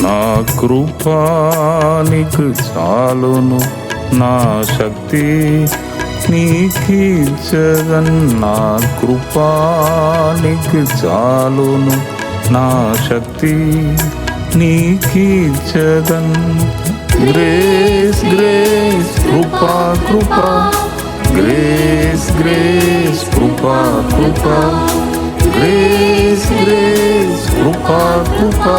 నా కృపానికి చాలును, నా శక్తి నీకీర్చదన్. నా కృపానికి చాలును, నా శక్తి నీకీర్చదన్. గ్రేస్ గ్రేస్ కృపా కృపా, గ్రేస్ గ్రేస్ కృపా కృపా, గ్రేస్ గ్రేస్ కృపా కృపా,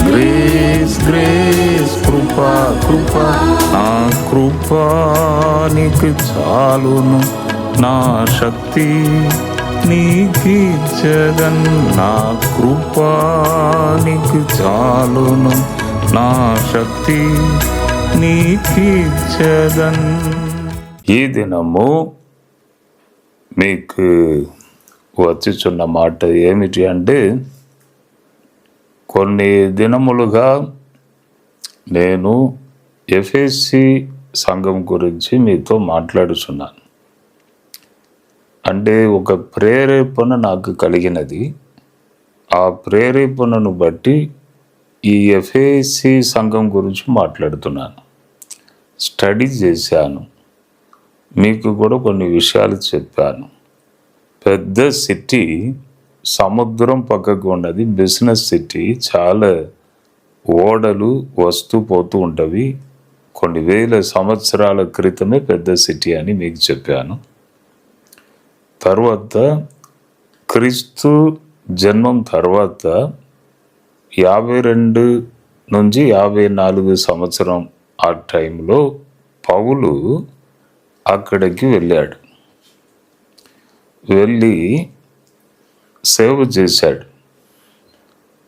గ్రేస్ గ్రేస్ కృపా కృపా. నా కృపానికి చాలును, నా శక్తి నీకీర్చదన్. నా కృపానికి చాలును, నా శక్తి నీకీర్చదన్. ఈ దినము మీకు వచ్చుచున్న మాట ఏమిటి అంటే, కొన్ని దినములుగా నేను ఎఫెసీ సంఘం గురించి మీతో మాట్లాడుచున్నాను. అంటే ఒక ప్రేరేపణ నాకు కలిగినది. ఆ ప్రేరేపణను బట్టి ఈ ఎఫెసీ సంఘం గురించి మాట్లాడుతున్నాను. స్టడీ చేశాను, మీకు కూడా కొన్ని విషయాలు చెప్పాను. పెద్ద సిటీ, సముద్రం పక్కకు ఉన్నది, బిజినెస్ సిటీ. చాలా ఓడలు వస్తూ పోతూ ఉంటవి. కొన్ని వేల సంవత్సరాల క్రితమే పెద్ద సిటీ అని మీకు చెప్పాను. తర్వాత క్రీస్తు జన్మం తర్వాత 52 నుంచి 54 సంవత్సరం ఆ టైంలో పౌలు అక్కడికి వెళ్ళాడు. వెళ్ళి సేవ చేశాడు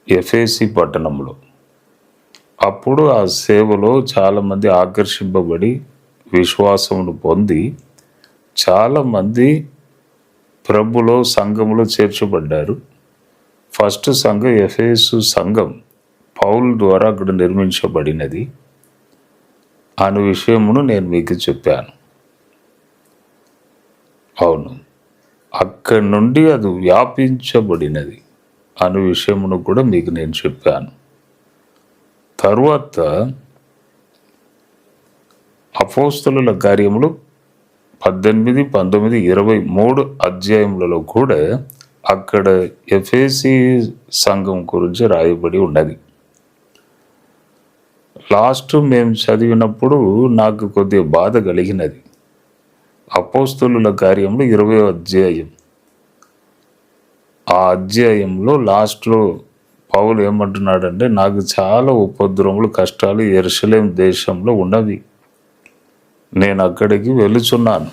ఎఫెసీ పట్టణంలో. అప్పుడు ఆ సేవలో చాలామంది ఆకర్షింపబడి విశ్వాసమును పొంది చాలామంది ప్రభులో సంఘములో చేర్చబడ్డారు. ఫస్ట్ సంఘం ఎఫెసు సంఘం పౌలు ద్వారా అక్కడ నిర్మించబడినది అనే విషయమును నేను మీకు చెప్పాను. అవును, అక్కడి నుండి అది వ్యాపించబడినది అనే విషయమును కూడా మీకు నేను చెప్పాను. తరువాత అపోస్తలుల కార్యములు 18, 19, 23 అధ్యాయములలో కూడా అక్కడ ఎఫెసీ సంఘం గురించి రాయబడి ఉన్నది. లాస్ట్ మేము చదివినప్పుడు నాకు కొద్దిగా బాధ కలిగినది. అపోస్తలుల కార్యములు 20వ అధ్యాయం. ఆ అధ్యాయంలో లాస్ట్లో పౌలు ఏమంటున్నాడంటే, నాకు చాలా ఉపద్రవములు, కష్టాలు యెరూషలేము దేశంలో ఉన్నవి. నేను అక్కడికి వెళుచున్నాను.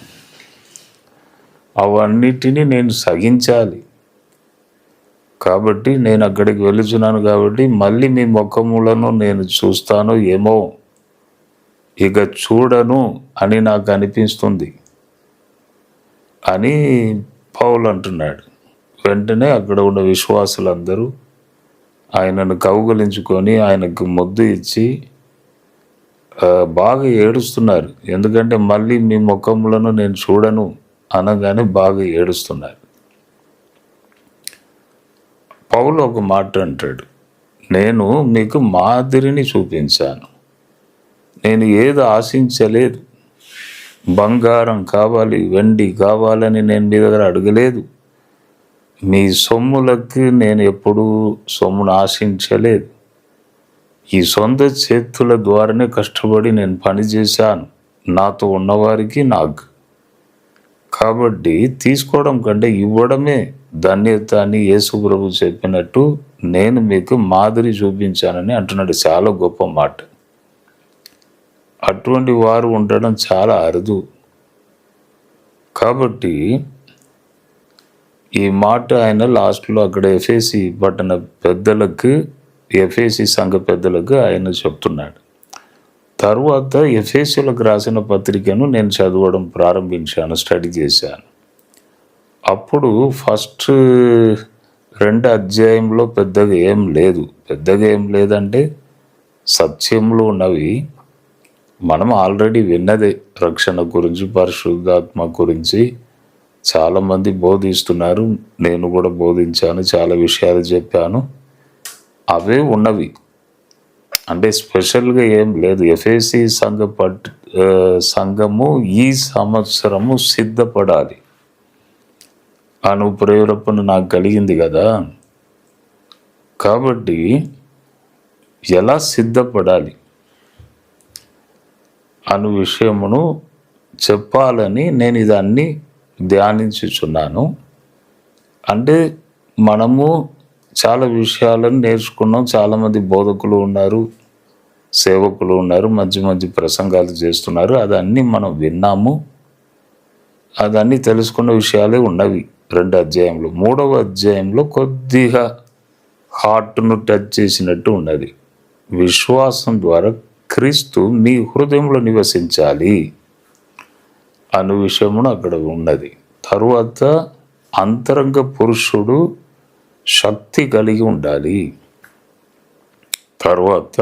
అవన్నిటినీ నేను సహించాలి. కాబట్టి నేను అక్కడికి వెళుచున్నాను కాబట్టి మళ్ళీ మీ ముఖములను నేను చూస్తానో ఏమో, ఇక చూడను అని నాకు అనిపిస్తుంది అని పౌలు అంటున్నాడు. వెంటనే అక్కడ ఉన్న విశ్వాసులందరూ ఆయనను కౌగలించుకొని ఆయనకు ముద్దు ఇచ్చి బాగా ఏడుస్తున్నారు. ఎందుకంటే మళ్ళీ మీ ముఖములను నేను చూడను అనగానే బాగా ఏడుస్తున్నారు. పౌలు ఒక మాట అంటాడు, నేను మీకు మాదిరిని చూపించాను. నేను ఏది ఆశించలేదు. బంగారం కావాలి, వెండి కావాలని నేను మీ దగ్గర అడగలేదు. మీ సొమ్ములకి నేను ఎప్పుడూ సొమ్మును ఆశించలేదు. ఈ సొంత చేతుల ద్వారానే కష్టపడి నేను పని చేశాను, నాతో ఉన్నవారికి నాకు. కాబట్టి తీసుకోవడం కంటే ఇవ్వడమే ధన్యత అని యేసు ప్రభు చెప్పినట్టు నేను మీకు మాదిరి చూపించానని అంటున్నాడు. చాలా గొప్ప మాట. అటువంటి వారు ఉండడం చాలా అరుదు. కాబట్టి ఈ మాట ఆయన లాస్ట్లో అక్కడ ఎఫెసీ పట్టణ పెద్దలకు, ఎఫెసీ సంఘ పెద్దలకు ఆయన చెప్తున్నాడు. తర్వాత ఎఫెసీలకు రాసిన పత్రికను నేను చదవడం ప్రారంభించాను, స్టడీ చేశాను. అప్పుడు ఫస్ట్ 2 అధ్యాయంలో పెద్దగా ఏం లేదు. పెద్దగా ఏం లేదంటే సత్యములు ఉన్నవి, మనం ఆల్రెడీ విన్నదే. రక్షణ గురించి, పరిశుద్ధాత్మ గురించి చాలామంది బోధిస్తున్నారు. నేను కూడా బోధించాను, చాలా విషయాలు చెప్పాను. అవే ఉన్నవి. అంటే స్పెషల్గా ఏం లేదు. ఎఫెసీ సంఘము ఈ సంవత్సరము సిద్ధపడాలి అను ప్రేరేపణ నాకు కలిగింది కదా. కాబట్టి ఎలా సిద్ధపడాలి అను విషయమును చెప్పాలని నేను ఇదన్నీ ధ్యానించుచున్నాను. అంటే మనము చాలా విషయాలను నేర్చుకున్నాం. చాలామంది బోధకులు ఉన్నారు, సేవకులు ఉన్నారు, మంచి మంచి ప్రసంగాలు చేస్తున్నారు. అదన్నీ మనం విన్నాము, అదన్నీ తెలుసుకున్న విషయాలే ఉన్నవి 2 అధ్యాయంలో. 3వ అధ్యాయంలో కొద్దిగా హార్ట్ను టచ్ చేసినట్టు ఉన్నది. విశ్వాసం ద్వారా క్రీస్తు మీ హృదయంలో నివసించాలి అను విషయమును అక్కడ ఉన్నది. తరువాత అంతరంగ పురుషుడు శక్తి కలిగి ఉండాలి. తర్వాత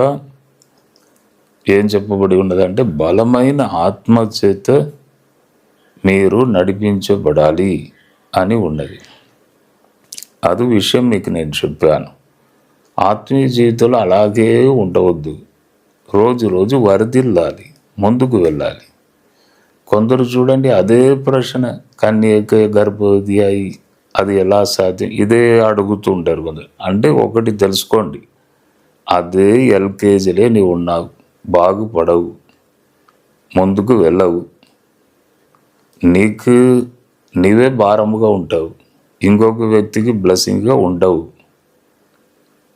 ఏం చెప్పబడి ఉన్నదంటే బలమైన ఆత్మ చేత మీరు నడిపించబడాలి అని ఉన్నది. అది విషయం మీకు నేను చెప్పాను. ఆత్మీయ జీవితంలో అలాగే ఉండవద్దు. రోజు రోజు వరదిల్లాలి, ముందుకు వెళ్ళాలి. కొందరు చూడండి, అదే ప్రశ్న, కన్యక గర్భవతి అయి అది ఎలా సాధ్యం, ఇదే అడుగుతూ ఉంటారు కొందరు. అంటే ఒకటి తెలుసుకోండి, అదే ఎల్కేజీలే నీవు ఉన్నావు, బాగుపడవు, ముందుకు వెళ్ళవు, నీవే భారముగా ఉంటావు, ఇంకొక వ్యక్తికి బ్లెస్సింగ్గా ఉండవు.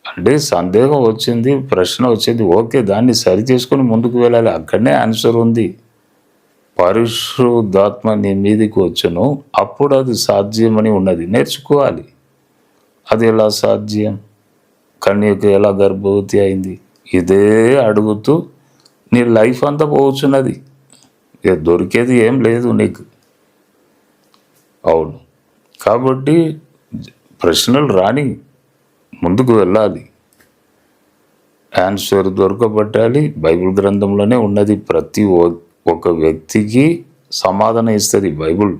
అంటే సందేహం వచ్చింది, ప్రశ్న వచ్చింది, ఓకే, దాన్ని సరి చేసుకొని ముందుకు వెళ్ళాలి. అక్కడనే ఆన్సర్ ఉంది. పరిశుద్ధాత్మ నీ మీదికి వచ్చును, అప్పుడు అది సాధ్యమని ఉన్నది. నేర్చుకోవాలి. అది ఎలా సాధ్యం, కన్యక ఎలా గర్భవతి అయింది, ఇదే అడుగుతూ నీ లైఫ్ అంతా పోవచ్చున్నది. ఇక దొరికేది ఏం లేదు నీకు. అవును, కాబట్టి ప్రశ్నలు రాని, ముందుకు వెళ్ళాలి, ఆన్సర్ దొరకబట్టాలి. బైబిల్ గ్రంథంలోనే ఉన్నది. ప్రతి ఒక వ్యక్తికి సమాధానం ఇస్తుంది బైబిల్.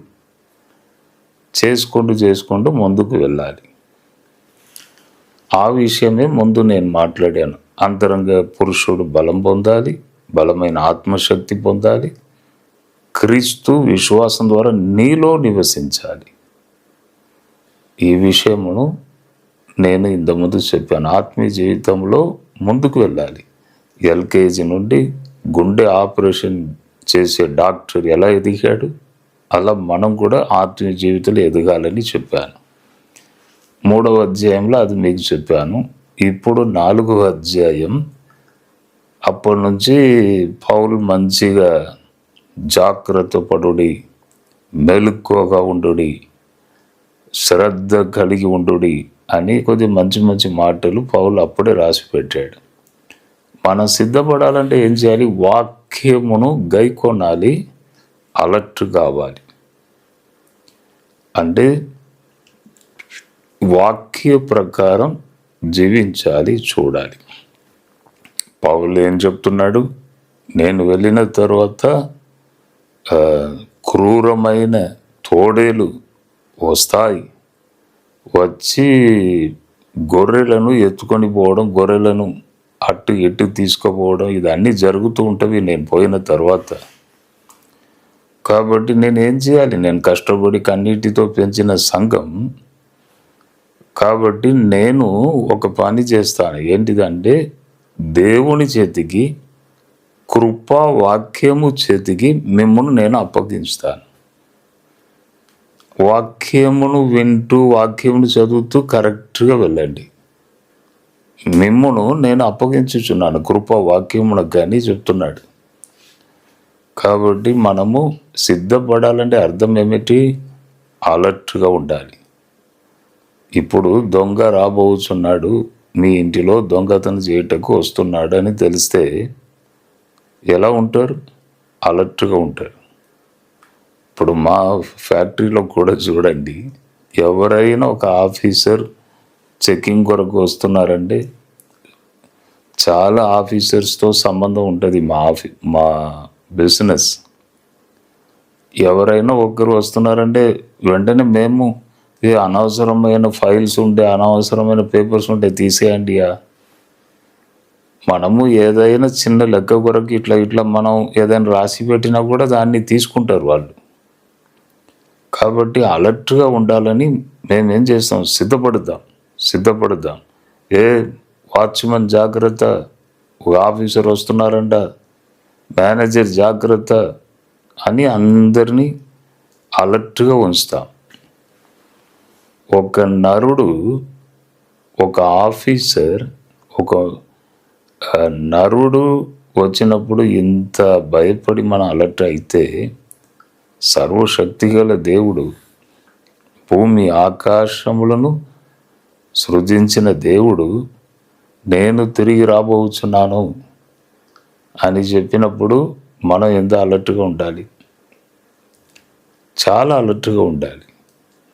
చేసుకుంటూ ముందుకు వెళ్ళాలి. ఆ విషయమే ముందు నేను మాట్లాడాను. అంతరంగ పురుషుడు బలం పొందాలి, బలమైన ఆత్మశక్తి పొందాలి, క్రీస్తు విశ్వాసం ద్వారా నీలో నివసించాలి. ఈ విషయమును నేను ఇంతకుముందు చెప్పాను. ఆత్మీయ జీవితంలో ముందుకు వెళ్ళాలి. ఎల్కేజీ నుండి గుండె ఆపరేషన్ చేసే డాక్టర్ ఎలా ఎదిగాడు, అలా మనం కూడా ఆత్మీయ జీవితంలో ఎదగాలని చెప్పాను. 3వ అధ్యాయంలో అది మీకు చెప్పాను. ఇప్పుడు 4వ అధ్యాయం. అప్పటి నుంచి పౌలు మంచిగా జాగ్రత్త పడుడి, మెలకువగా ఉండుడి, శ్రద్ధ కలిగి ఉండుడి అని కొద్ది మంచి మంచి మాటలు పౌలు అప్పుడే రాసి పెట్టాడు. మనం సిద్ధపడాలంటే ఏం చేయాలి? వాక్యమును గైకొనాలి, అలర్ట్ కావాలి. అంటే వాక్య ప్రకారం జీవించాలి, చూడాలి. పౌలు ఏం చెప్తున్నాడు? నేను వెళ్ళిన తర్వాత క్రూరమైన తోడేలు వస్తాయి, వచ్చి గొర్రెలను ఎత్తుకొని పోవడం, గొర్రెలను అటు ఇటు తీసుకుపోవడం, ఇదన్నీ జరుగుతూ ఉంటవి నేను పోయిన తర్వాత. కాబట్టి నేను ఏం చేయాలి? నేను కష్టపడి కన్నీటితో పెంచిన సంఘం. కాబట్టి నేను ఒక పని చేస్తాను. ఏంటిదంటే దేవుని చేతికి, కృపా వాక్యము చేతికి మిమ్మల్ని నేను అప్పగిస్తాను. వాక్యమును వింటూ, వాక్యమును చదువుతూ కరెక్ట్గా వెళ్ళండి. మిమ్మును నేను అప్పగించుచున్నాను కృపా వాక్యమునకు కానీ చెప్తున్నాడు. కాబట్టి మనము సిద్ధపడాలంటే అర్థం ఏమిటి? అలర్ట్గా ఉండాలి. ఇప్పుడు దొంగ రాబోచున్నాడు, మీ ఇంటిలో దొంగతనం చేయటకు వస్తున్నాడు అని తెలిస్తే ఎలా ఉంటారు? అలర్ట్గా ఉంటారు. ఇప్పుడు మా ఫ్యాక్టరీలో కూడా చూడండి, ఎవరైనా ఒక ఆఫీసర్ చెకింగ్ కొరకు వస్తున్నారంటే చాలా ఆఫీసర్స్తో సంబంధం ఉంటుంది మా బిజినెస్. ఎవరైనా ఒకరు వస్తున్నారంటే వెంటనే మేము అనవసరమైన ఫైల్స్ ఉంటే, అనవసరమైన పేపర్స్ ఉంటే తీసేయండి. మనము ఏదైనా చిన్న లెక్క కొరకు ఇట్లా ఇట్లా మనం ఏదైనా రాసి పెట్టినా కూడా దాన్ని తీసుకుంటారు వాళ్ళు. కాబట్టి అలర్ట్గా ఉండాలని మేమేం చేస్తాం, సిద్ధపడదాం. ఏ వాచ్మెన్ జాగ్రత్త, ఆఫీసర్ వస్తున్నారంట, మేనేజర్ జాగ్రత్త అని అందరినీ అలర్ట్గా ఉంచుతాం. ఒక నరుడు, ఒక ఆఫీసర్, ఒక నరుడు వచ్చినప్పుడు ఇంత భయపడి మనం అలర్ట్ అయితే, సర్వశక్తిగల దేవుడు, భూమి ఆకాశములను సృజించిన దేవుడు నేను తిరిగి రాబోతున్నాను అని చెప్పినప్పుడు మనం ఎంత అలర్ట్గా ఉండాలి, చాలా అలర్ట్గా ఉండాలి.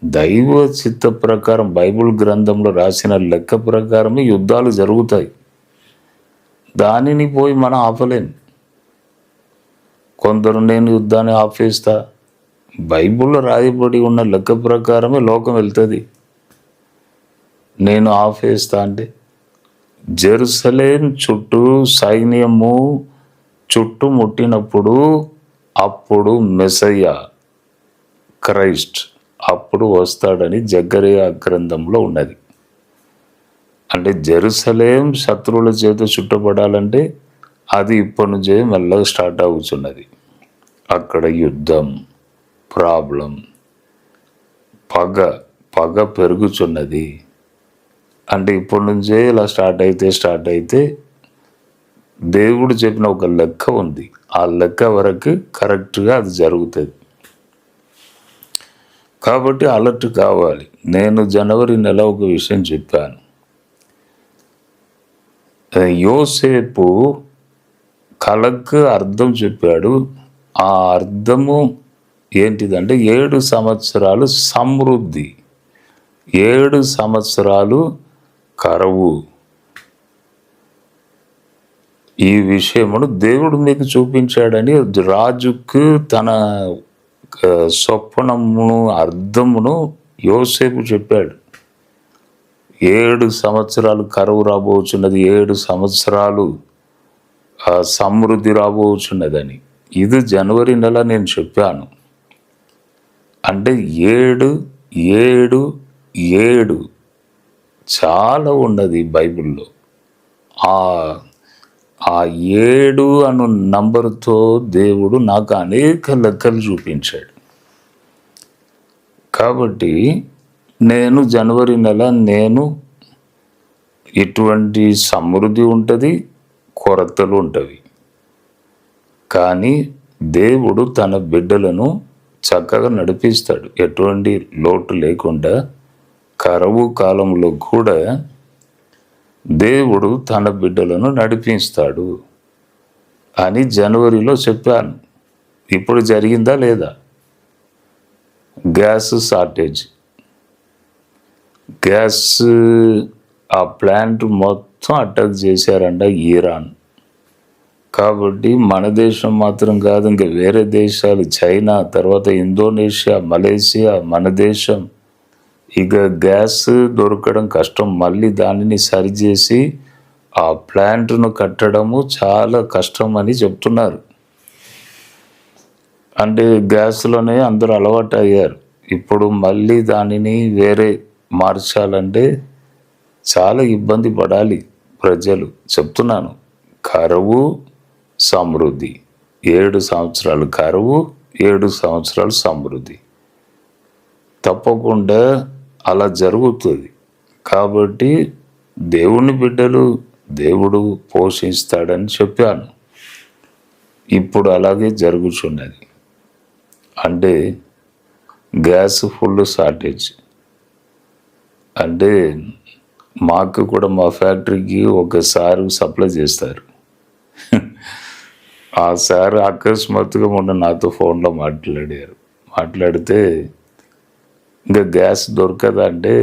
దైవ చిత్త ప్రకారం బైబిల్ గ్రంథంలో రాసిన లెక్క ప్రకారమే యుద్ధాలు జరుగుతాయి. దానిని పోయి మనం ఆపలేం. కొందరు నేను యుద్ధాన్ని ఆపేస్తా, బైబిల్లో రాయబడి ఉన్న లెక్క ప్రకారమే లోకం వెళ్తుంది. నేను ఆపేస్తా అంటే జెరూసలేం చుట్టూ సైన్యము చుట్టుముట్టినప్పుడు అప్పుడు మెస్సయ్య క్రైస్ట్ అప్పుడు వస్తాడని జకరియా గ్రంథంలో ఉన్నది. అంటే జెరూసలేం శత్రువుల చేత చుట్టబడాలంటే అది ఇప్పటి నుంచే మెల్లగా స్టార్ట్ అవుతున్నది. అక్కడ యుద్ధం, ప్రాబ్లం, పగ పెరుగుచున్నది. అంటే ఇప్పటి నుంచే ఇలా స్టార్ట్ అయితే దేవుడు చెప్పిన ఒక లెక్క ఉంది, ఆ లెక్క వరకు కరెక్ట్గా అది జరుగుతుంది. కాబట్టి అలర్ట్ కావాలి. నేను జనవరి నెల ఒక విషయం చెప్పాను. యోసేపు కళకు అర్థం చెప్పాడు. ఆ అర్థము ఏంటిదంటే 7 సంవత్సరాలు సమృద్ధి, 7 సంవత్సరాలు కరువు. ఈ విషయమును దేవుడు మీకు చూపించాడని రాజుకు తన స్వప్నమును అర్థమును యోసేపు చెప్పాడు. 7 సంవత్సరాలు కరువు రాబోచున్నది, 7 సంవత్సరాలు సమృద్ధి రాబోచున్నదని. ఇది జనవరి నెల నేను చెప్పాను. అంటే 7 7 7 చాలా ఉన్నది బైబిల్లో. ఆ 7 అను నంబరుతో దేవుడు నాకు అనేక లెక్కలు చూపించాడు. కాబట్టి నేను జనవరి నెల నేను ఇటువంటి సమృద్ధి ఉంటుంది, కొరతలు ఉంటవి. కానీ దేవుడు తన బిడ్డలను చక్కగా నడిపిస్తాడు. ఎటువంటి లోటు లేకుండా కరువు కాలంలో కూడా దేవుడు తన బిడ్డలను నడిపిస్తాడు అని జనవరిలో చెప్పాను. ఇప్పుడు జరిగిందా లేదా? గ్యాస్ షార్టేజ్, గ్యాస్ ఆ ప్లాంట్ మొత్తం అటాక్ చేశారంట ఇరాన్. కాబట్టి మన దేశం మాత్రం కాదు, ఇంకా వేరే దేశాలు, చైనా, తర్వాత ఇండోనేషియా, మలేషియా, మన దేశం, ఇక గ్యాస్ దొరకడం కష్టం. మళ్ళీ దానిని సరిచేసి ఆ ప్లాంట్ను కట్టడము చాలా కష్టం అని చెప్తున్నారు. అంటే గ్యాస్లోనే అందరూ అలవాటు అయ్యారు. ఇప్పుడు మళ్ళీ దానిని వేరే మార్చాలంటే చాలా ఇబ్బంది పడాలి ప్రజలు. చెప్తున్నాను, కరువు సమృద్ధి, 7 సంవత్సరాలు కరువు, 7 సంవత్సరాలు సమృద్ధి తప్పకుండా అలా జరుగుతుంది. కాబట్టి దేవుని బిడ్డలు దేవుడు పోషిస్తాడని చెప్పాను. ఇప్పుడు అలాగే జరుగుతున్నది. అంటే గ్యాస్ ఫుల్ షార్టేజ్. అంటే మాకు కూడా మా ఫ్యాక్టరీకి ఒకసారి సప్లై చేస్తారు. ఆ సార్ అకస్మాత్తుగా మొన్న నాతో ఫోన్లో మాట్లాడితే ఇంకా గ్యాస్ దొరకదా అంటే,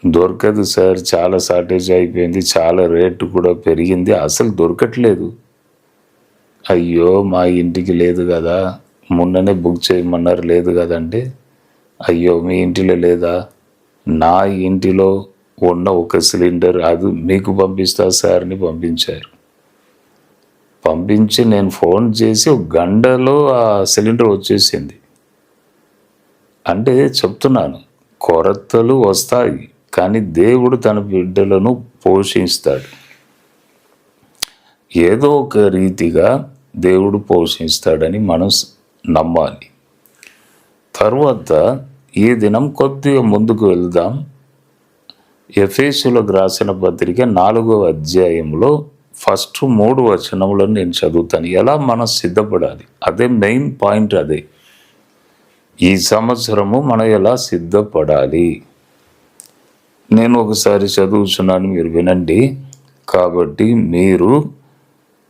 దొరకదు సార్, చాలా షార్టేజ్ అయిపోయింది, చాలా రేటు కూడా పెరిగింది, అసలు దొరకట్లేదు. అయ్యో మా ఇంటికి లేదు కదా, మొన్ననే బుక్ చేయమన్నారు, లేదు కదంటే, అయ్యో మీ ఇంటిలో లేదా, నా ఇంటిలో ఉన్న ఒక సిలిండర్ అది మీకు పంపిస్తా సార్ అని పంపించారు. పంపించి నేను ఫోన్ చేసి ఒక గంటలో ఆ సిలిండర్ వచ్చేసింది. అంటే చెప్తున్నాను, కొరతలు వస్తాయి, కానీ దేవుడు తన బిడ్డలను పోషిస్తాడు. ఏదో ఒక రీతిగా దేవుడు పోషిస్తాడని మనం నమ్మాలి. తర్వాత ఈ దినం కొద్దిగా ముందుకు వెళ్దాం. ఎఫెసీయులకు రాసిన పత్రిక 4వ అధ్యాయంలో ఫస్ట్ 3 వచనములను నేను చదువుతాను. ఎలా మనం సిద్ధపడాలి, అదే మెయిన్ పాయింట్. అదే ఈ సంవత్సరము మనం ఎలా సిద్ధపడాలి నేను ఒకసారి చదువుతున్నాను, మీరు వినండి. కాబట్టి మీరు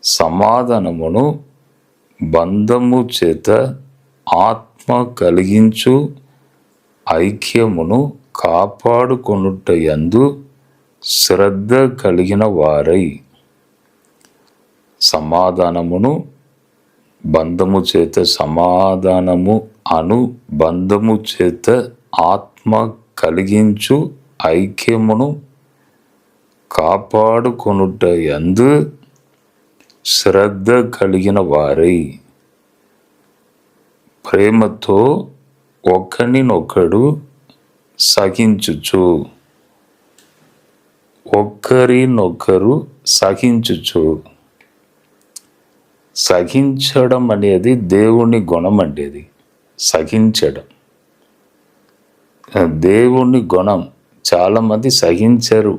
సమాధానమును బంధము చేత ఆత్మ కలిగించు ఐక్యమును కాపాడుకొనుటయందు శ్రద్ధ కలిగిన వారై, సమాధానమును బంధము చేత, సమాధానము అను బంధము చేత ఆత్మ కలిగించు ఐక్యమును కాపాడుకొనుటయందు శ్రద్ధ కలిగిన వారై, ప్రేమతో ఒకరినొకడు సహించుచు, ఒకరినొకరు సహించుచు. సహించడం అనేది దేవుని గుణం అండి. అది సహించడం దేవుని గుణం. చాలామంది సహించరు.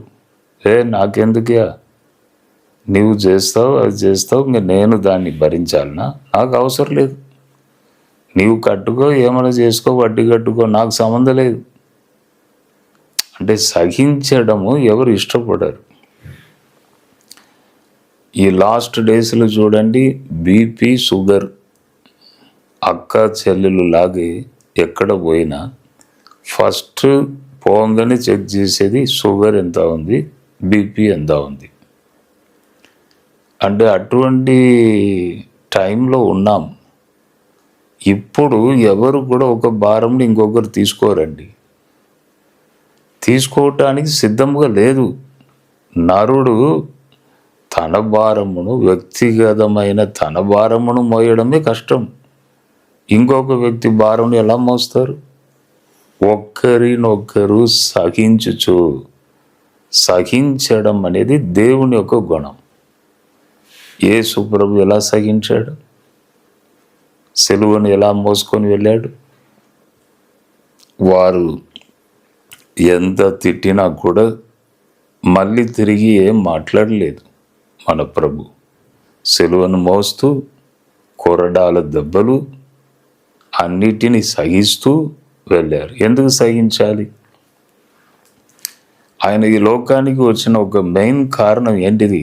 నాకెందుకే, నీవు చేస్తావు, అది చేస్తావు, ఇంకా నేను దాన్ని భరించాలనా, నాకు అవసరం లేదు, నీవు కట్టుకో, ఏమైనా చేసుకో, వడ్డీ కట్టుకో, నాకు సంబంధం లేదు అంటే సహించడము ఎవరు ఇష్టపడరు. ఈ లాస్ట్ డేస్లో చూడండి, బీపీ, షుగర్ అక్క చెల్లెలు లాగే ఎక్కడ పోయినా ఫస్ట్ పోగానే చెక్ చేసేది షుగర్ ఎంత ఉంది, బీపీ ఎంత ఉంది. అంటే అటువంటి టైంలో ఉన్నాం. ఇప్పుడు ఎవరు కూడా ఒక భారంని ఇంకొకరు తీసుకోరండి, తీసుకోవటానికి సిద్ధంగా లేదు. నరుడు తన భారమును, వ్యక్తిగతమైన తన భారమును మోయడమే కష్టం. ఇంకొక వ్యక్తి భారం ఎలా మోస్తారు? ఒక్కరినొక్కరు సహించుచు. సహించడం అనేది దేవుని యొక్క గుణం. యేసు ప్రభు ఎలా సహించాడు? సిలువను ఎలా మోసుకొని వెళ్ళాడు? వారు ఎంత తిట్టినా కూడా మళ్ళీ తిరిగి ఏం మాట్లాడలేదు. మన ప్రభు సిలువను మోస్తూ, కొరడాల దెబ్బలు అన్నిటినీ సహిస్తూ వెళ్ళారు. ఎందుకు సహించాలి? ఆయన ఈ లోకానికి వచ్చిన ఒక మెయిన్ కారణం ఏంటిది?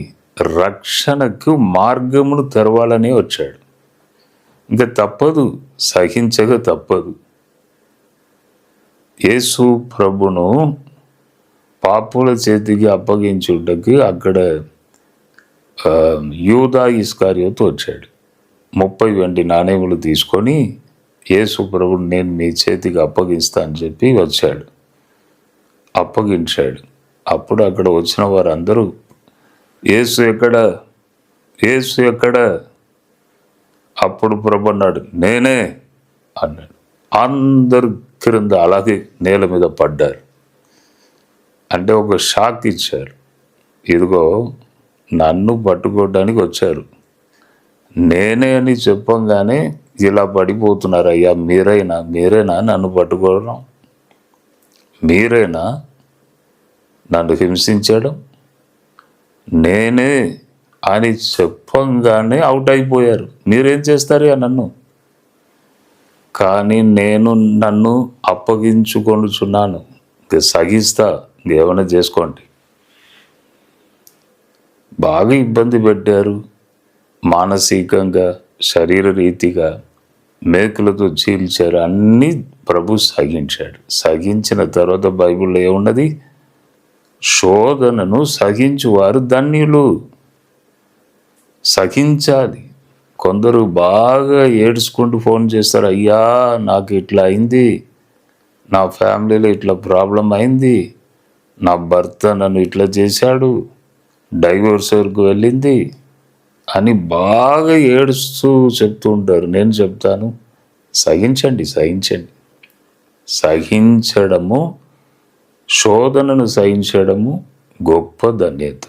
రక్షణకు మార్గమును తెరవాలని వచ్చాడు. ఇంకా తప్పదు, సహించక తప్పదు. యేసు ప్రభును పాపుల చేతికి అప్పగించుటకి అక్కడ యూదా ఇస్కారియోతు వచ్చాడు. 30 వెండి నాణేములు తీసుకొని యేసు ప్రభుని నేను మీ చేతికి అప్పగిస్తా అని చెప్పి వచ్చాడు, అప్పగించాడు. అప్పుడు అక్కడ వచ్చిన వారందరూ యేసు ఎక్కడ, యేసు ఎక్కడ? అప్పుడు ప్రభు అన్నాడు, నేనే అన్నాడు. అందరు క్రింద అలాగే నేల మీద పడ్డారు. అంటే ఒక షాక్ ఇచ్చారు. ఇదిగో నన్ను పట్టుకోవడానికి వచ్చారు, నేనే అని చెప్పంగానే ఇలా పడిపోతున్నారు. అయ్యా మీరేనా నన్ను పట్టుకోవడం? మీరేనా నన్ను హింసించడం? నేనే అని చెప్పంగానే అవుట్ అయిపోయారు. మీరేం చేస్తారయ్యా నన్ను? కానీ నేను నన్ను అప్పగించుకొనుచున్నాను, సహిస్తా, ఏమైనా చేసుకోండి. బాగా ఇబ్బంది పెట్టారు, మానసికంగా, శరీర రీతిగా మేకులతో చీల్చారు. అన్నీ ప్రభు సహించాడు. సహించిన తర్వాత బైబిల్లో ఏమున్నది? శోధనను సహించువారు ధన్యులు. సహించాలి. కొందరు బాగా ఏడ్చుకుంటూ ఫోన్ చేస్తారు, అయ్యా నాకు ఇట్లా అయింది, నా ఫ్యామిలీలో ఇట్లా ప్రాబ్లం అయింది, నా భర్త నన్ను ఇట్లా చేశాడు, డైవోర్స్ వరకు వెళ్ళింది అని బాగా ఏడుస్తూ చెప్తూ ఉంటారు. నేను చెప్తాను, సహించండి. సహించడము, శోధనను సహించడము గొప్ప ధన్యత.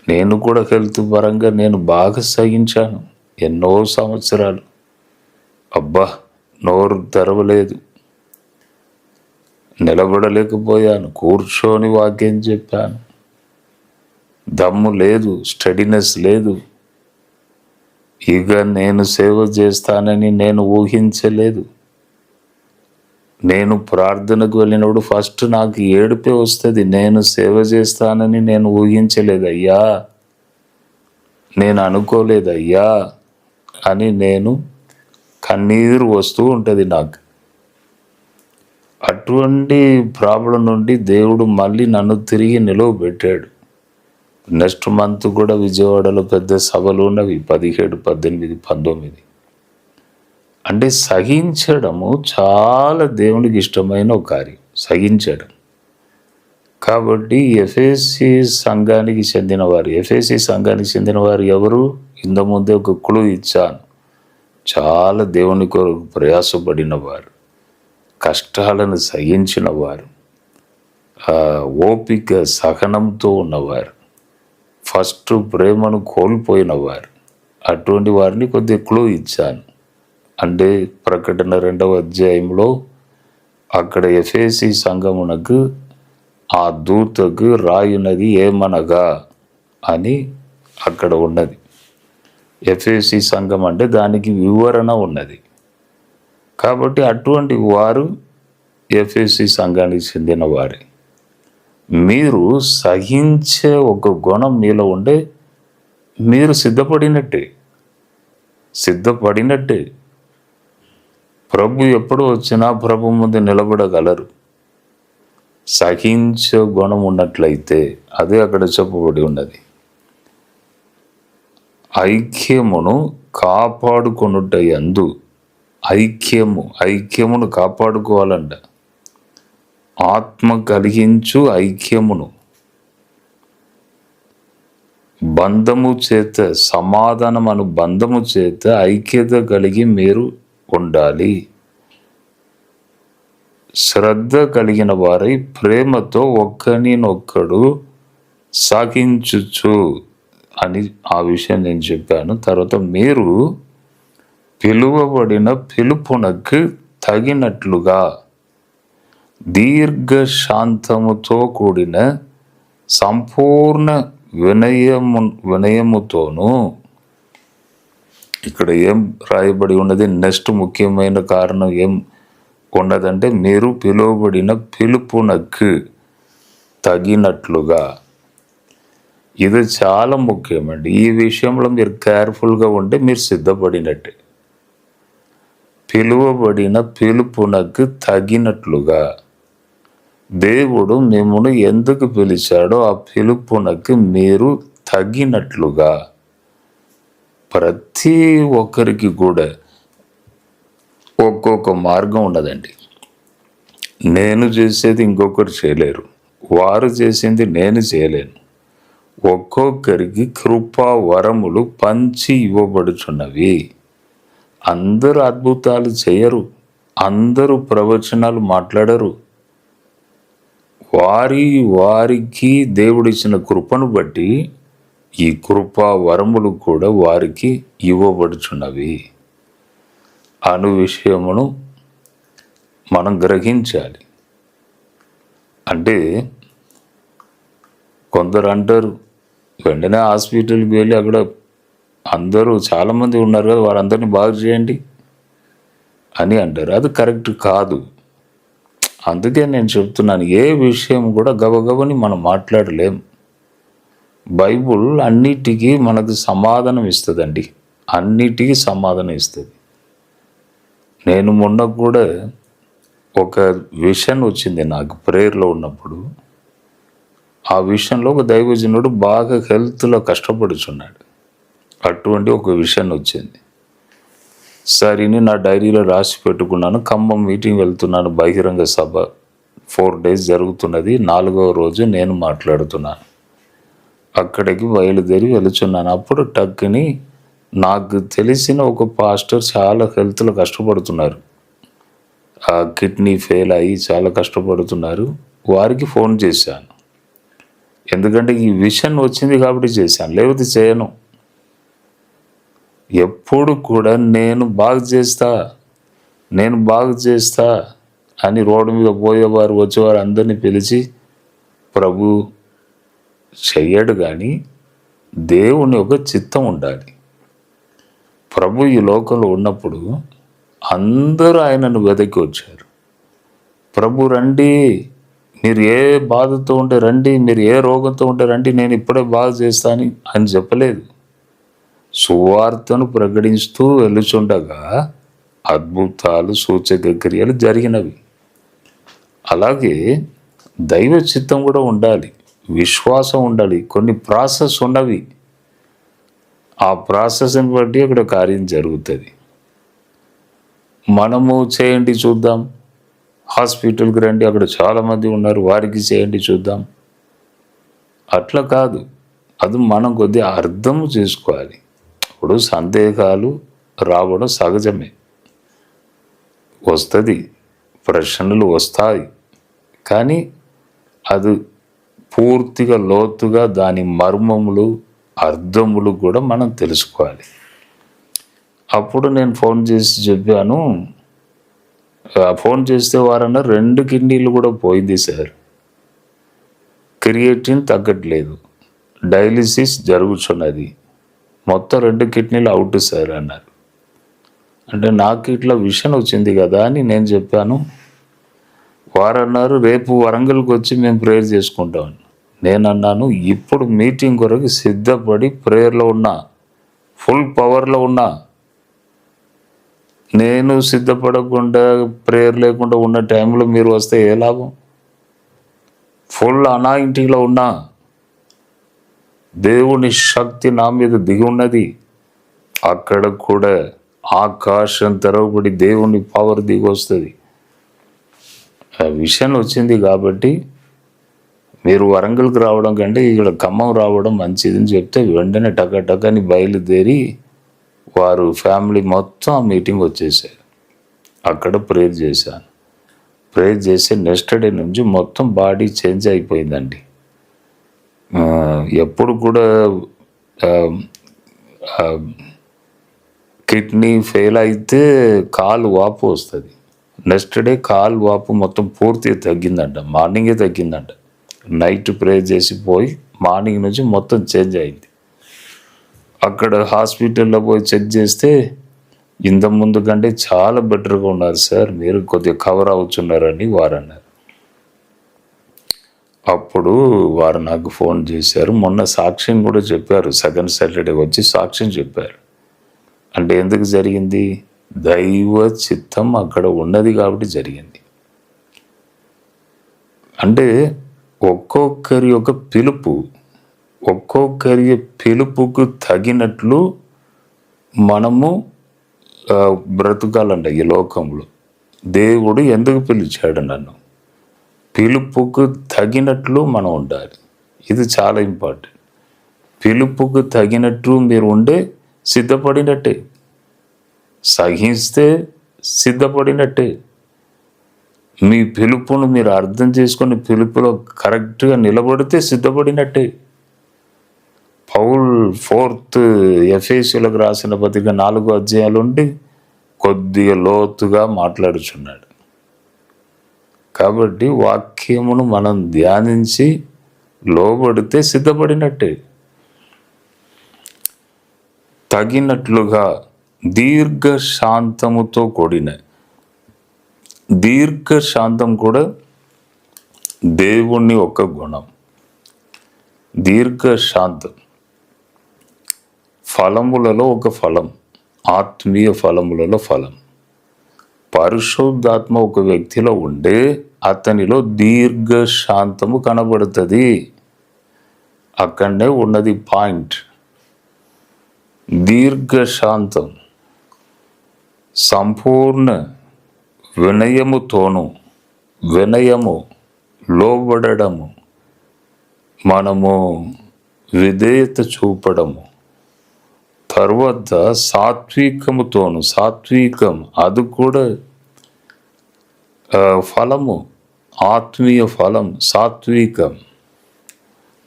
నేను కూడా హెల్త్ పరంగా నేను బాగా సహించాను ఎన్నో సంవత్సరాలు. అబ్బా, నోరు తెరవలేదు, నిలబడలేకపోయాను, కూర్చొని వాక్యం చెప్పాను. దమ్ము లేదు, స్టడీనెస్ లేదు. ఇక నేను సేవ చేస్తానని నేను ఊహించలేదు. నేను ప్రార్థనకు వెళ్ళినప్పుడు ఫస్ట్ నాకు ఏడుపే వస్తుంది. నేను సేవ చేస్తానని నేను ఊహించలేదయ్యా, నేను అనుకోలేదయ్యా అని నేను కన్నీరు వస్తూ ఉంటుంది నాకు. అటువంటి ప్రాబ్లం నుండి దేవుడు మళ్ళీ నన్ను తిరిగి నిలవబెట్టాడు. నెక్స్ట్ మంత్ కూడా విజయవాడలో పెద్ద సభలు ఉన్నవి, 17, 18, 19. అంటే సహించడము చాలా దేవునికి ఇష్టమైన ఒక కార్యం, సహించడం. కాబట్టి ఎఫెసీ సంఘానికి చెందిన వారు ఎవరు? ఇంతకుముందే ఒక క్లూ ఇచ్చాను. చాలా దేవుని కొరకు ప్రయాసపడిన వారు, కష్టాలను సహించిన వారు, ఓపిక సహనంతో ఉన్నవారు, ఫస్ట్ ప్రేమను కోల్పోయిన వారు. అటువంటి వారిని కొద్దిగా క్లూ ఇచ్చాను. అంటే ప్రకటన 2వ అధ్యాయంలో అక్కడ ఎఫెసీ సంఘమునకు ఆ దూతకు రాయునది ఏమనగా అని అక్కడ ఉన్నది. ఎఫెసీ సంఘం అంటే దానికి వివరణ ఉన్నది. కాబట్టి అటువంటి వారు ఎఫెసీ సంఘానికి చెందిన వారే. మీరు సహించే ఒక గుణం మీలో ఉంటే మీరు సిద్ధపడినట్టే. ప్రభు ఎప్పుడు వచ్చినా ప్రభు ముందు నిలబడగలరు. సహించే గుణం ఉన్నట్లయితే అదే అక్కడ చెప్పబడి ఉన్నది. ఐక్యమును కాపాడుకొనుట యందు, ఐక్యమును కాపాడుకోవాలంట. ఆత్మ కలిగించు ఐక్యమును, బంధము చేత, సమాధానం అను బంధము చేత ఐక్యత కలిగి మీరు ఉండాలి. శ్రద్ధ కలిగిన వారై ప్రేమతో ఒక్కనినొక్కడు సాగించుచు అని ఆ విషయం నేను చెప్పాను. తర్వాత మీరు పిలువబడిన పిలుపునకు తగినట్లుగా దీర్ఘశాంతముతో కూడిన సంపూర్ణ వినయముతోనూ, ఇక్కడ ఏం రాయబడి ఉన్నది, నెక్స్ట్ ముఖ్యమైన కారణం ఏం ఉన్నదంటే మీరు పిలువబడిన పిలుపునకు తగినట్లుగా. ఇది చాలా ముఖ్యమండి. ఈ విషయంలో మీరు కేర్ఫుల్గా ఉంటే మీరు సిద్ధపడినట్టే. పిలువబడిన పిలుపునకు తగినట్లుగా. దేవుడు మిమ్మల్ని ఎందుకు పిలిచాడో ఆ పిలుపునకు మీరు తగినట్లుగా. ప్రతి ఒక్కరికి కూడా ఒక్కొక్క మార్గం ఉన్నదండి. నేను చేసేది ఇంకొకరు చేయలేరు, వారు చేసింది నేను చేయలేను. ఒక్కొక్కరికి కృపా వరములు పంచి ఇవ్వబడుచున్నవి. అందరూ అద్భుతాలు చేయరు, అందరూ ప్రవచనాలు మాట్లాడరు. వారికి దేవుడిచ్చిన కృపను బట్టి ఈ కృపా వరములు కూడా వారికి ఇవ్వబడుచున్నవి అను విషయమును మనం గ్రహించాలి. అంటే కొందరు అంటారు, వెంటనే హాస్పిటల్కి వెళ్ళి అక్కడ అందరూ చాలామంది ఉన్నారు కదా, వారందరినీ బాగు చేయండి అని అంటారు. అది కరెక్ట్ కాదు. అందుకే నేను చెప్తున్నాను, ఏ విషయం కూడా గబగబని మనం మాట్లాడలేం. బైబుల్ అన్నిటికీ మనకు సమాధానం ఇస్తుందండి, అన్నిటికీ సమాధానం ఇస్తుంది. నేను మొన్న కూడా ఒక విషన్ వచ్చింది నాకు ప్రేయర్లో ఉన్నప్పుడు. ఆ విషయంలో ఒక దైవజనుడు బాగా హెల్త్లో కష్టపడుచున్నాడు. అటువంటి ఒక విషన్ వచ్చింది. సరిని నా డైరీలో రాసి పెట్టుకున్నాను. ఖమ్మం మీటింగ్ వెళ్తున్నాను, బహిరంగ సభ 4 days జరుగుతున్నది. 4వ రోజు నేను మాట్లాడుతున్నాను. అక్కడికి బయలుదేరి వెళుచున్నాను. అప్పుడు టక్కుని నాకు తెలిసిన ఒక పాస్టర్ చాలా హెల్త్లో కష్టపడుతున్నారు. ఆ కిడ్నీ ఫెయిల్ అయ్యి చాలా కష్టపడుతున్నారు. వారికి ఫోన్ చేశాను. ఎందుకంటే ఈ విషన్ వచ్చింది కాబట్టి చేశాను, లేకపోతే చేయను. ఎప్పుడు కూడా నేను బాగు చేస్తా అని రోడ్డు మీద పోయేవారు వచ్చేవారు అందరినీ పిలిచి ప్రభు చెయ్యడు. కానీ దేవుని ఒక చిత్తం ఉండాలి. ప్రభు ఈ లోకంలో ఉన్నప్పుడు అందరూ ఆయనను వెదకి వచ్చారు. ప్రభు రండి, మీరు ఏ బాధతో ఉంటే రండి, మీరు ఏ రోగంతో ఉంటే రండి, నేను ఇప్పుడే బాగు చేస్తాను అని చెప్పలేదు. సువార్తను ప్రకటిస్తూ వెళ్ళుచుండగా అద్భుతాలు సూచక క్రియలు జరిగినవి. అలాగే దైవ చిత్తం కూడా ఉండాలి, విశ్వాసం ఉండాలి, కొన్ని ప్రాసెస్ ఉన్నవి. ఆ ప్రాసెస్ని బట్టి అక్కడ కార్యం జరుగుతుంది. మనము చేయండి చూద్దాం, హాస్పిటల్కి రండి, అక్కడ చాలామంది ఉన్నారు, వారికి చేయండి చూద్దాం, అట్లా కాదు. అది మనం కొద్దిగా అర్థం చేసుకోవాలి. ఇప్పుడు సందేహాలు రావడం సహజమే, వస్తుంది, ప్రశ్నలు వస్తాయి. కానీ అది పూర్తిగా లోతుగా దాని మర్మములు అర్థములు కూడా మనం తెలుసుకోవాలి. అప్పుడు నేను ఫోన్ చేసి చెప్పాను. ఫోన్ చేస్తే వారన్నా 2 కిడ్నీలు కూడా పోయింది సార్, క్రియేటిన్ తగ్గట్లేదు, డయాలిసిస్ జరుగుతున్నది, మొత్తం 2 కిడ్నీలు అవుట్ సార్ అన్నారు. అంటే నాకు ఇట్లా విషన్ వచ్చింది కదా అని నేను చెప్పాను. వారన్నారు రేపు వరంగల్కి వచ్చి మేము ప్రేయర్ చేసుకుంటామని. నేను అన్నాను ఇప్పుడు మీటింగ్ కొరకు సిద్ధపడి ప్రేయర్లో ఉన్నా, ఫుల్ పవర్లో ఉన్నా. నేను సిద్ధపడకుండా ప్రేయర్ లేకుండా ఉన్న టైంలో మీరు వస్తే ఏ లాభం? ఫుల్ అనాయింటింగ్లో ఉన్నా, దేవుని శక్తి నా మీద దిగి ఉన్నది. అక్కడ కూడా ఆకాశం తెరవబడి దేవుని పవర్ దిగి వస్తుంది. ఆ విషయం వచ్చింది కాబట్టి మీరు వరంగల్కి రావడం కంటే ఇక్కడ ఖమ్మం రావడం మంచిదని చెప్తే వెంటనే టకని బయలుదేరి వారు ఫ్యామిలీ మొత్తం ఆ మీటింగ్ వచ్చేసారు. అక్కడ ప్రేయర్ చేశాను. ప్రేయర్ చేసి నెక్స్ట్ డే నుంచి మొత్తం బాడీ చేంజ్ అయిపోయిందండి. ఎప్పుడు కూడా కిడ్నీ ఫెయిల్ అయితే కాలు వాపు వస్తుంది. నెక్స్ట్ డే కాలు వాపు మొత్తం పూర్తిగా తగ్గిందంట, మార్నింగే తగ్గిందంట. నైట్ ప్రేయర్ చేసి పోయి మార్నింగ్ నుంచి మొత్తం చేంజ్ అయింది. అక్కడ హాస్పిటల్లో పోయి చెక్ చేస్తే ఇంత ముందు కంటే చాలా బెటర్గా ఉన్నారు సార్, మీరు కొద్దిగా కవర్ అవుతున్నారని వారు అన్నారు. అప్పుడు వారు నాకు ఫోన్ చేశారు. మొన్న సాక్ష్యం కూడా చెప్పారు, సెకండ్ సాటర్డే వచ్చి సాక్ష్యం చెప్పారు. అంటే ఎందుకు జరిగింది? దైవ చిత్తం అక్కడ ఉన్నది కాబట్టి జరిగింది. అంటే ఒక్కొక్కరి యొక్క పిలుపుకు తగినట్లు మనము బ్రతకాలంట ఈ లోకంలో. దేవుడు ఎందుకు పిలిచాడు నన్ను? పిలుపుకు తగినట్లు మనం ఉండాలి. ఇది చాలా ఇంపార్టెంట్. పిలుపుకు తగినట్టు మీరు ఉండే సిద్ధపడినట్టే, సహిస్తే సిద్ధపడినట్టే. మీ పిలుపును మీరు అర్థం చేసుకొని పిలుపులో కరెక్ట్గా నిలబడితే సిద్ధపడినట్టే. పౌల్ 4th ఎఫెసీయులకు రాసిన పత్రిక 4వ అధ్యాయాలు ఉండి కొద్దిగా లోతుగా మాట్లాడుచున్నాడు. కాబట్టి వాక్యమును మనం ధ్యానించి లోబడితే సిద్ధపడినట్టే. తగినట్లుగా దీర్ఘశాంతముతో కూడిన, దీర్ఘశాంతం కూడా దేవుని ఒక గుణం. దీర్ఘశాంతం ఫలములలో ఒక ఫలం, ఆత్మీయ ఫలములలో ఫలం. పరిశుద్ధాత్మ ఒక వ్యక్తిలో ఉండే అతనిలో దీర్ఘశాంతము కనబడుతుంది. అక్కడనే ఉన్నది పాయింట్. దీర్ఘశాంతం సంపూర్ణ వినయము, లోబడము, మనము విధేయత చూపడము, తర్వాత సాత్వికం అది కూడా ఫలము, ఆత్మీయ ఫలం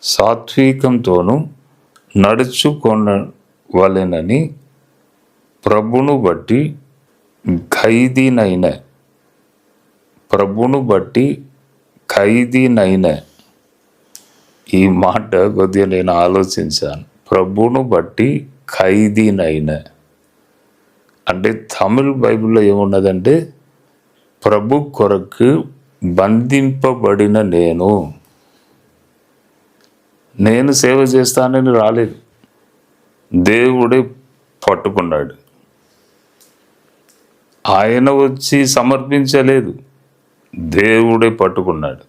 సాత్వికంతోను నడుచుకొనవలెనని ప్రభును బట్టి ఖైదీనైన ఈ మాట కొద్దిగా నేను ఆలోచించాను. ప్రభును బట్టి ఖైదీనైన అంటే తమిళ్ బైబిల్లో ఏమున్నదంటే ప్రభు కొరకు బంధింపబడిన నేను సేవ చేస్తానని రాలేదు, దేవుడే పట్టుకున్నాడు. ఆయన వచ్చి సమర్పించలేదు, దేవుడే పట్టుకున్నాడు.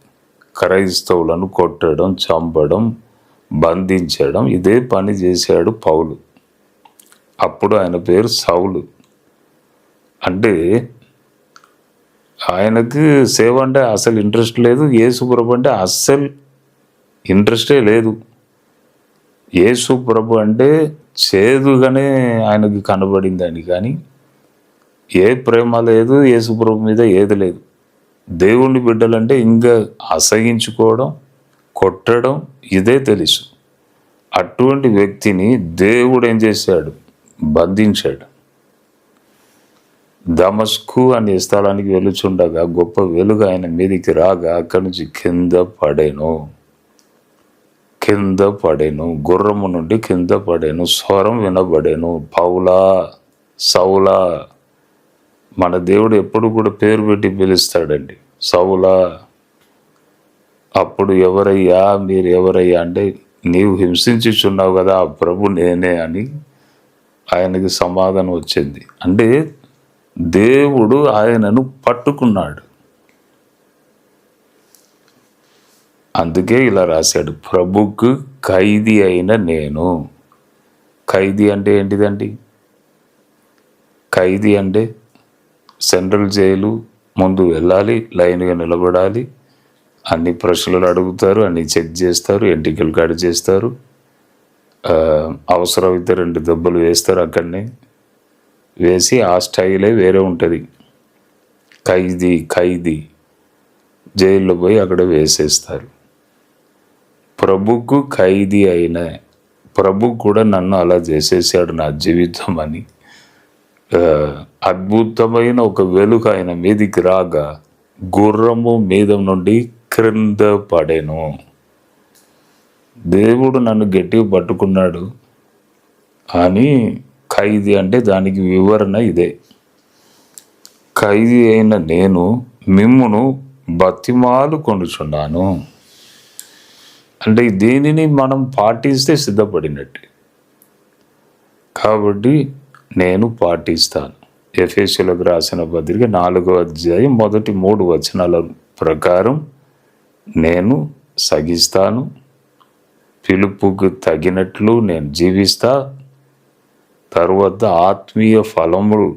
క్రైస్తవులను కొట్టడం, చంపడం, బంధించడం ఇదే పని చేశాడు పౌలు. అప్పుడు ఆయన పేరు సౌలు. అంటే ఆయనకు సేవ అంటే అసలు ఇంట్రెస్ట్ లేదు, యేసు ప్రభు అంటే అస్సలు ఇంట్రెస్టే లేదు. యేసు ప్రభు అంటే చేదుగానే ఆయనకు కనబడిందని, కానీ ఏ ప్రేమ లేదు యేసు ప్రభు మీద, ఏది లేదు. దేవుని బిడ్డలంటే ఇంకా అసహించుకోవడం, కొట్టడం ఇదే తెలుసు. అటువంటి వ్యక్తిని దేవుడు ఏం చేశాడు? బంధించాడు. దమస్కు అనే స్థలానికి వెలుచుండగా గొప్ప వెలుగు ఆయన మీదికి రాగా అక్కడి నుంచి కింద పడేను, గుర్రము నుండి కింద పడేను, స్వరం వినబడేను, పౌలా సౌలా. మన దేవుడు ఎప్పుడు కూడా పేరు పెట్టి పిలుస్తాడండి, సౌలా. అప్పుడు మీరు ఎవరయ్యా అంటే, నీవు హింసించుచున్నావు కదా ఆ ప్రభు నేనే అని ఆయనకి సమాధానం వచ్చింది. అంటే దేవుడు ఆయనను పట్టుకున్నాడు. అందుకే ఇలా రాశాడు, ప్రభుకు ఖైదీ అయిన నేను. ఖైదీ అంటే ఏంటిదండి? ఖైదీ అంటే సెంట్రల్ జైలు ముందు వెళ్ళాలి, లైన్గా నిలబడాలి, అన్ని ప్రశ్నలు అడుగుతారు, అన్ని చెక్ చేస్తారు, ఎంటికలు కట్ చేస్తారు, అవసరమైతే 2 దెబ్బలు వేస్తారు. అక్కడనే వేసి ఆ స్టైలే వేరే ఉంటుంది. ఖైదీ జైల్లో పోయి అక్కడ వేసేస్తారు. ప్రభుకు ఖైదీ అయిన ప్రభు కూడా నన్ను అలా చేసేసాడు నా జీవితం అని. అద్భుతమైన ఒక వెలుగు ఆయన మీదికి రాగా గుర్రము మీద నుండి క్రింద పడేను. దేవుడు నన్ను గట్టిగా పట్టుకున్నాడు అని ఖైదీ అంటే దానికి వివరణ ఇదే. ఖైదీ అయిన నేను మిమ్మును బతిమాలు కొనుచున్నాను. అంటే దీనిని మనం పాటిస్తే సిద్ధపడినట్టు, కాబట్టి నేను పాటిస్తాను. ఎఫెసీయులకు రాసిన పత్రిక 4వ అధ్యాయం మొదటి 3 వచనాల ప్రకారం నేను సగిస్తాను, పిలుపుకు తగినట్లు నేను జీవిస్తా, తర్వాత ఆత్మీయ ఫలములు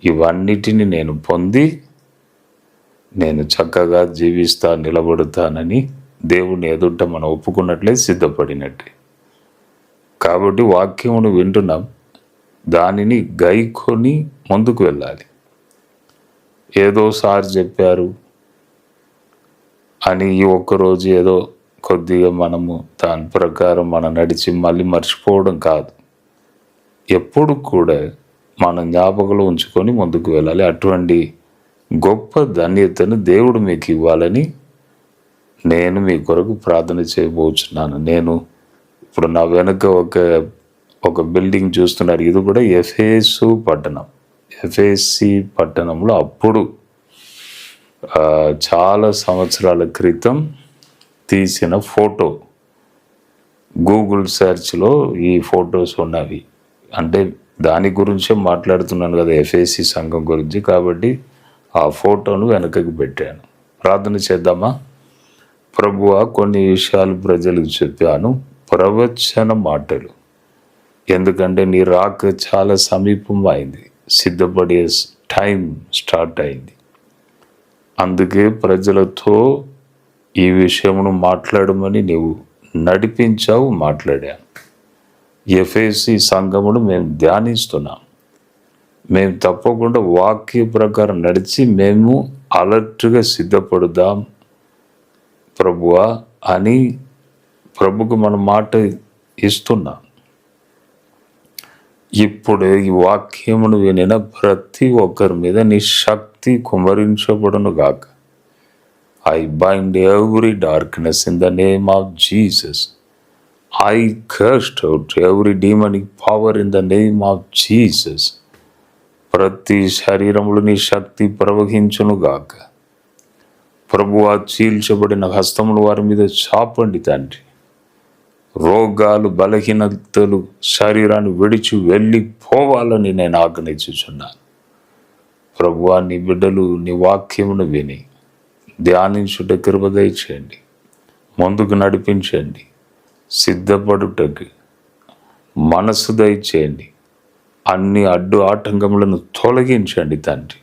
ఇవన్నిటిని నేను పొంది నేను చక్కగా జీవిస్తా, నిలబడతానని దేవుని ఎదుట మనం ఒప్పుకున్నట్లే సిద్ధపడినట్టే. కాబట్టి వాక్యమును వింటున్నాం, దానిని గైకొని ముందుకు వెళ్ళాలి. ఏదోసారి చెప్పారు అని ఈ ఒక్కరోజు ఏదో కొద్దిగా మనము దాని ప్రకారం మనం నడిచి మళ్ళీ మర్చిపోవడం కాదు. ఎప్పుడు కూడా మన జ్ఞాపకంలో ఉంచుకొని ముందుకు వెళ్ళాలి. అటువంటి గొప్ప ధన్యతను దేవుడు మీకు ఇవ్వాలని నేను మీ కొరకు ప్రార్థన చేయబోచున్నాను. నేను ఇప్పుడు నా వెనుక ఒక బిల్డింగ్ చూస్తున్నారు. ఇది కూడా ఎఫెసీ పట్టణంలో అప్పుడు చాలా సంవత్సరాల క్రితం తీసిన ఫోటో. గూగుల్ సెర్చ్లో ఈ ఫొటోస్ ఉన్నవి. అంటే దాని గురించే మాట్లాడుతున్నాను కదా, ఎఫెసీ సంఘం గురించి. కాబట్టి ఆ ఫోటోను వెనకకి పెట్టాను. ప్రార్థన చేద్దామా? ప్రభువా, కొన్ని విషయాలు ప్రజలకు చెప్పాను, ప్రవచన మాటలు. ఎందుకంటే నీ రాక చాలా సమీపం అయింది, సిద్ధపడే టైం స్టార్ట్ అయింది. అందుకే ప్రజలతో ఈ విషయమును మాట్లాడమని నీవు నడిపించావు, మాట్లాడాను. ఎఫెసీ సంఘమును మేము ధ్యానిస్తున్నాం. మేము తప్పకుండా వాక్య ప్రకారం నడిచి మేము అలర్ట్గా సిద్ధపడుదాం ప్రభువా అని ప్రభుకు మన మాట ఇస్తున్నాం. ఇప్పుడు ఈ వాక్యమును వినిన ప్రతి ఒక్కరి మీద నీ శక్తి కుమరించబడును గాక. I bind every darkness in the name of Jesus. I cast out every demonic power in the name of Jesus. ప్రతి శరీరములు నీ శక్తి ప్రవహించును గాక. ప్రభువా, చీల్చబడిన హస్తములు వారి మీద చాపండి తండ్రి. రోగాలు, బలహీనతలు శరీరాన్ని విడిచి వెళ్ళిపోవాలని నేను ఆజ్ఞించుచున్నాను. ప్రభువా, నీ బిడ్డలు నీ వాక్యమును విని ధ్యానించుట కృప దయచేయండి. ముందుకు నడిపించండి. సిద్ధపడుటకు మనసు దయచేయండి. అన్ని అడ్డు ఆటంకములను తొలగించండి తండ్రి.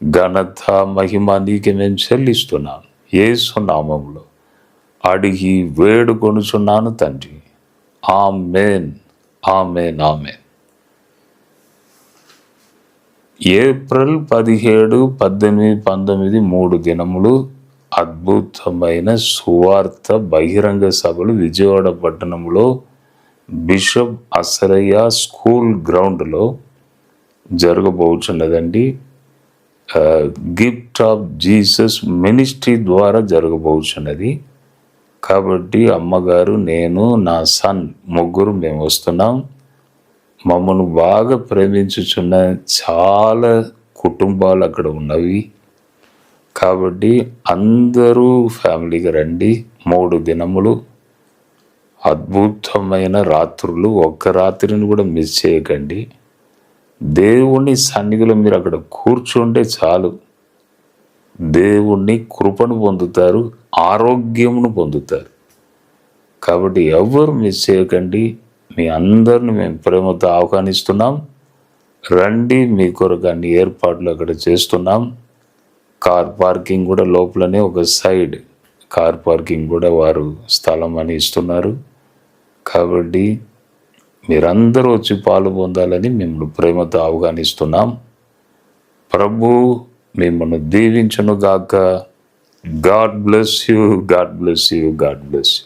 ఘనత మహిమ నీకే మేము చెల్లిస్తున్నాను. యేసు నామములో అడిగి వేడుకొనుచున్నాను తండ్రి. ఆమేన్, ఆమేన్, ఆమేన్. ఏప్రిల్ 17, 18, 19 3 దినములు అద్భుతమైన సువార్త బహిరంగ సభలు విజయవాడ పట్టణంలో బిషప్ అసరయ్య స్కూల్ గ్రౌండ్లో జరగబోచున్నదండి. గిఫ్ట్ ఆఫ్ జీసస్ మినిస్ట్రీ ద్వారా జరగబోచున్నది. కాబట్టి అమ్మగారు, నేను, నా సన్ ముగ్గురు మేము వస్తున్నాం. మమ్మల్ని బాగా ప్రేమించుచున్న చాలా కుటుంబాలు అక్కడ ఉన్నవి. కాబట్టి అందరూ ఫ్యామిలీగా రండి. 3 దినములు అద్భుతమైన రాత్రులు. ఒక్క రాత్రిని కూడా మిస్ చేయకండి. దేవుని సన్నిధిలో మీరు అక్కడ కూర్చుంటే చాలు, దేవుణ్ణి కృపను పొందుతారు, ఆరోగ్యమును పొందుతారు. కాబట్టి ఎవరు మిస్ చేయకండి. మీ అందరిని మేము ప్రేమతో ఆహ్వానిస్తున్నాం. రండి, మీ కొరకు అన్ని ఏర్పాట్లు అక్కడ చేస్తున్నాం. కార్ పార్కింగ్ కూడా లోపలనే ఒక సైడ్ కార్ పార్కింగ్ కూడా వారు స్థలం అని ఇస్తున్నారు. కాబట్టి మీరందరూ వచ్చి పాలు పొందాలని మిమ్మల్ని ప్రేమతో ఆహ్వానిస్తున్నాం. ప్రభు మిమ్మల్ని దీవించును గాక. God bless you, God bless you, God bless you.